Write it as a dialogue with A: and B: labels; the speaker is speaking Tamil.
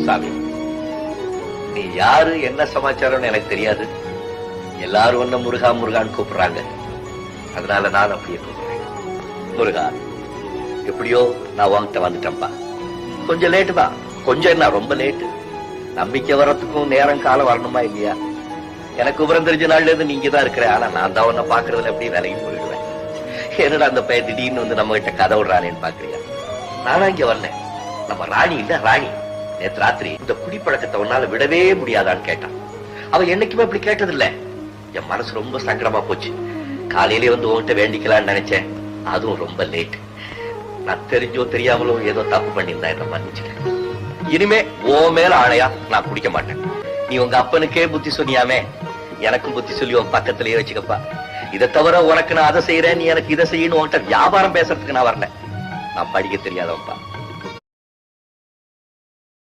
A: சாமி, நீ யாரு என்ன சமாச்சாரம்னு எனக்கு தெரியாது. எல்லாரும் ஒன்ன முருகா முருகான்னு கூப்பிடுறாங்க. அதனால நான் அப்படியே கூப்பிடுறேன். முருகா, எப்படியோ நான் உன்கிட்ட வந்துட்டேன்ப்பா. கொஞ்சம் லேட்டு தான். கொஞ்சம் என்ன, ரொம்ப லேட்டு. நம்பிக்கை வர்றதுக்கும் நேரம் காலம் வரணுமா இல்லையா? எனக்கு விவரம் தெரிஞ்ச நாள்ல இருந்து நீங்க தான் இருக்கிற. ஆனா நான் தான் உன்ன பாக்குறதுல எப்படி விலகி போயிடுவேன். என்னடா அந்த பையன் திடீர்னு வந்து நம்ம கிட்ட கதை விடுறானேன்னு பாக்குறியா? நானா இங்க வரல, நம்ம ராணி இல்ல ராணி நேற்று ராத்திரி இந்த குடிப்பழக்கத்தை உன்னால விடவே முடியாதான்னு கேட்டான். அவ என்னைக்குமே இப்படி கேட்டதில்ல. என் மனசு ரொம்ப சங்கடமா போச்சு. காலையிலே வந்து உன்கிட்ட வேண்டிக்கலான்னு நினைச்சேன். அதுவும் ரொம்ப லேட். நான் தெரிஞ்சோ தெரியாமலோ ஏதோ தப்பு பண்ணியிருந்தா என்ன மன்னிச்சுட்டேன். இனிமே ஓ மேல ஆணையா நான் குடிக்க மாட்டேன். நீ உங்க அப்பனுக்கே புத்தி சொன்னியாமே, எனக்கும் புத்தி சொல்லி உன் பக்கத்திலேயே வச்சுக்கப்பா. இதை தவிர உனக்கு நான் அதை செய்யறேன், நீ எனக்கு இதை செய்யணும் உன்கிட்ட வியாபாரம் பேசுறதுக்கு நான் வரல. நான் படிக்க தெரியாதவன்ப்பா.